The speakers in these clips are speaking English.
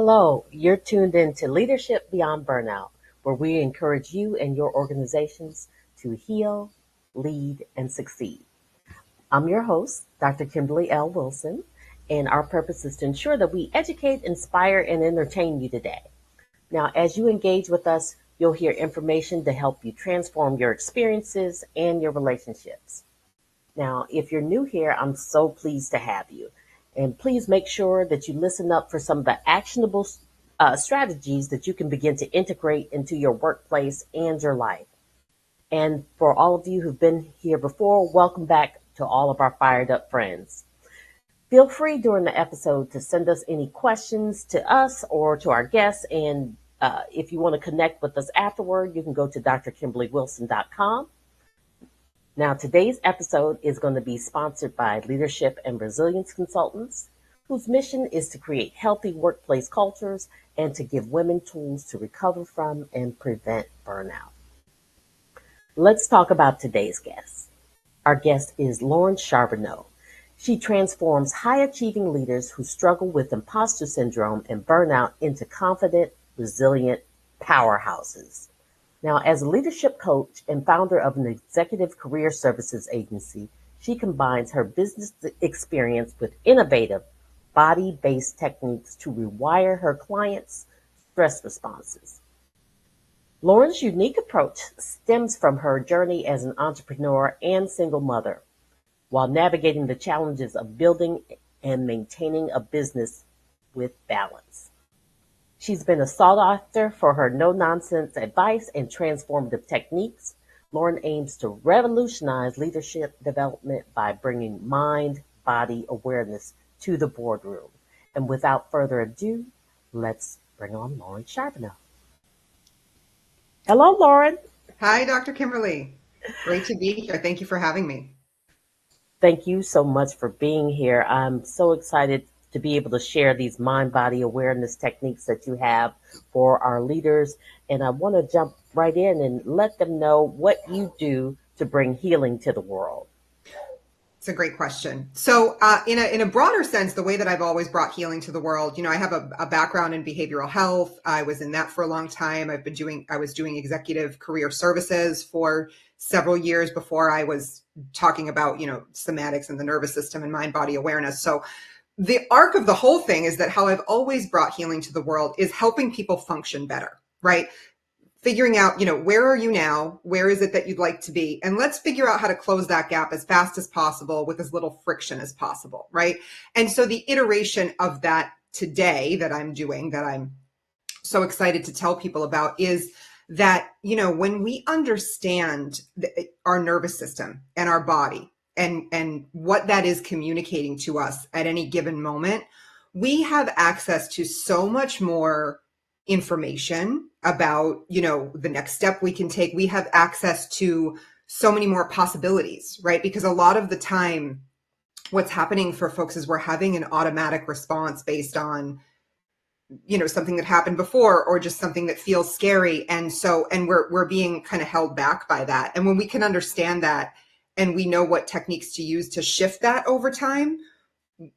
Hello, you're tuned in to Leadership Beyond Burnout, where we encourage you and your organizations to heal, lead, and succeed. I'm your host, Dr. Kimberly L. Wilson, and our purpose is to ensure that we educate, inspire, and entertain you today. Now, as you engage with us, you'll hear information to help you transform your experiences and your relationships. Now, if you're new here, I'm so pleased to have you. And please make sure that you listen up for some of the actionable strategies that you can begin to integrate into your workplace and your life. And for all of you who've been here before, welcome back to all of our fired up friends. Feel free during the episode to send us any questions to us or to our guests. And if you want to connect with us afterward, you can go to drkimberlywilson.com. Now, today's episode is going to be sponsored by Leadership and Resilience Consultants, whose mission is to create healthy workplace cultures and to give women tools to recover from and prevent burnout. Let's talk about today's guest. Our guest is Lauren Charbonneau. She transforms high-achieving leaders who struggle with impostor syndrome and burnout into confident, resilient powerhouses. Now, as a leadership coach and founder of an executive career services agency, she combines her business experience with innovative body-based techniques to rewire her clients' stress responses. Lauren's unique approach stems from her journey as an entrepreneur and single mother, while navigating the challenges of building and maintaining a business with balance. She's been a sought after for her no-nonsense advice and transformative techniques. Lauren aims to revolutionize leadership development by bringing mind-body awareness to the boardroom. And without further ado, let's bring on Lauren Charbonneau. Hello, Lauren. Hi, Dr. Kimberly. Great to be here. Thank you for having me. Thank you so much for being here. I'm so excited to be able to share these mind-body awareness techniques that you have for our leaders. And I want to jump right in and let them know what you do to bring healing to the world. It's a great question. So in a broader sense, the way that I've always brought healing to the world, I have a background in behavioral health. I was in that for a long time. I was doing executive career services for several years before I was talking about, somatics and the nervous system and mind-body awareness. So the arc of the whole thing is that how I've always brought healing to the world is helping people function better, right? Figuring out, where are you now? Where is it that you'd like to be? And let's figure out how to close that gap as fast as possible with as little friction as possible, right? And so the iteration of that today that I'm doing, that I'm so excited to tell people about, is that, when we understand our nervous system and our body, and what that is communicating to us at any given moment, we have access to so much more information about, the next step we can take. We have access to so many more possibilities, right? Because a lot of the time, what's happening for folks is we're having an automatic response based on, something that happened before, or just something that feels scary. And we're being kind of held back by that. And when we can understand that, and we know what techniques to use to shift that over time,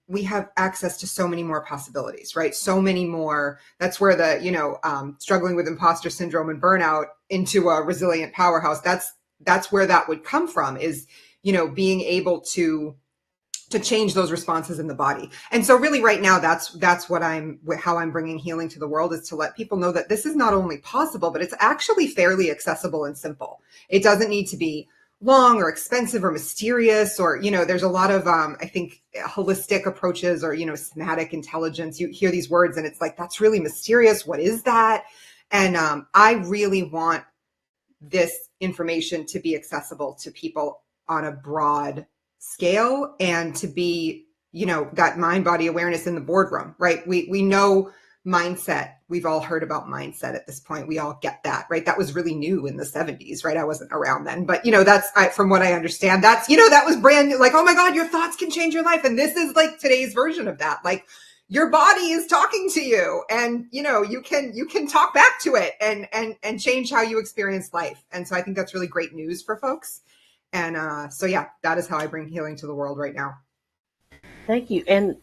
we have access to so many more possibilities, right? So many more. That's where the, struggling with imposter syndrome and burnout into a resilient powerhouse, that's where that would come from, is, being able to change those responses in the body. And so really right now, that's how I'm bringing healing to the world, is to let people know that this is not only possible, but it's actually fairly accessible and simple. It doesn't need to be long or expensive or mysterious, or, there's a lot of, I think, holistic approaches, or, somatic intelligence. You hear these words and it's like, that's really mysterious. What is that? And I really want this information to be accessible to people on a broad scale, and to be, that mind-body awareness in the boardroom, right? We know mindset. We've all heard about mindset at this point. We all get that, right? That was really new in the 70s, right? I wasn't around then, but from what I understand, that's, that was brand new. Like, oh my God, your thoughts can change your life. And this is like today's version of that. Like, your body is talking to you, and, you can talk back to it and change how you experience life. And so I think that's really great news for folks. And so, yeah, that is how I bring healing to the world right now. Thank you. And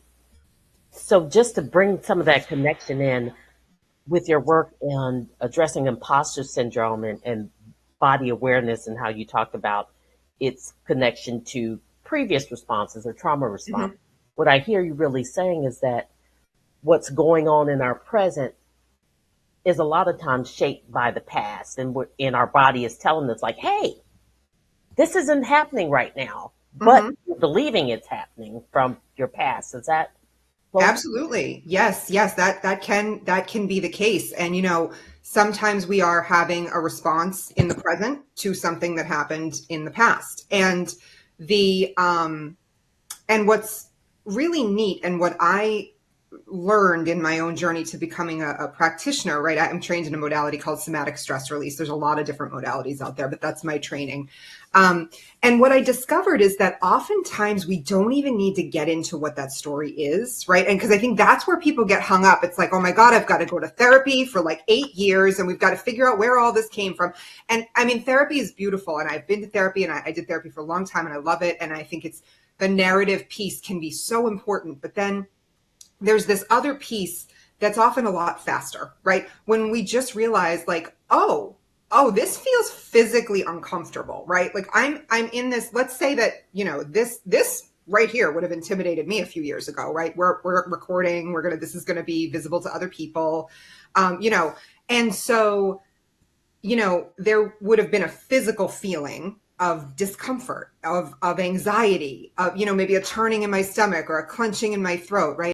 So just to bring some of that connection in with your work in addressing imposter syndrome and body awareness and how you talked about its connection to previous responses or trauma response, Mhm. what I hear you really saying is that what's going on in our present is a lot of times shaped by the past, and our body is telling us like, hey, this isn't happening right now, but Mhm. you're believing it's happening from your past. Is that close? Absolutely. Yes, yes, that can be the case. And sometimes we are having a response in the present to something that happened in the past. And what's really neat, and what I learned in my own journey to becoming a practitioner, right? I'm trained in a modality called somatic stress release. There's a lot of different modalities out there, but that's my training. And what I discovered is that oftentimes we don't even need to get into what that story is, right? And because I think that's where people get hung up. It's like, oh my God, I've got to go to therapy for like 8 years and we've got to figure out where all this came from. And I mean, therapy is beautiful. And I've been to therapy, and I did therapy for a long time, and I love it. And I think the narrative piece can be so important. But then there's this other piece that's often a lot faster, right? When we just realize like, oh, this feels physically uncomfortable, right? Like I'm in this, let's say that, this right here would have intimidated me a few years ago, right? We're recording, this is going to be visible to other people. And so, there would have been a physical feeling of discomfort, of anxiety, of, maybe a turning in my stomach or a clenching in my throat, right?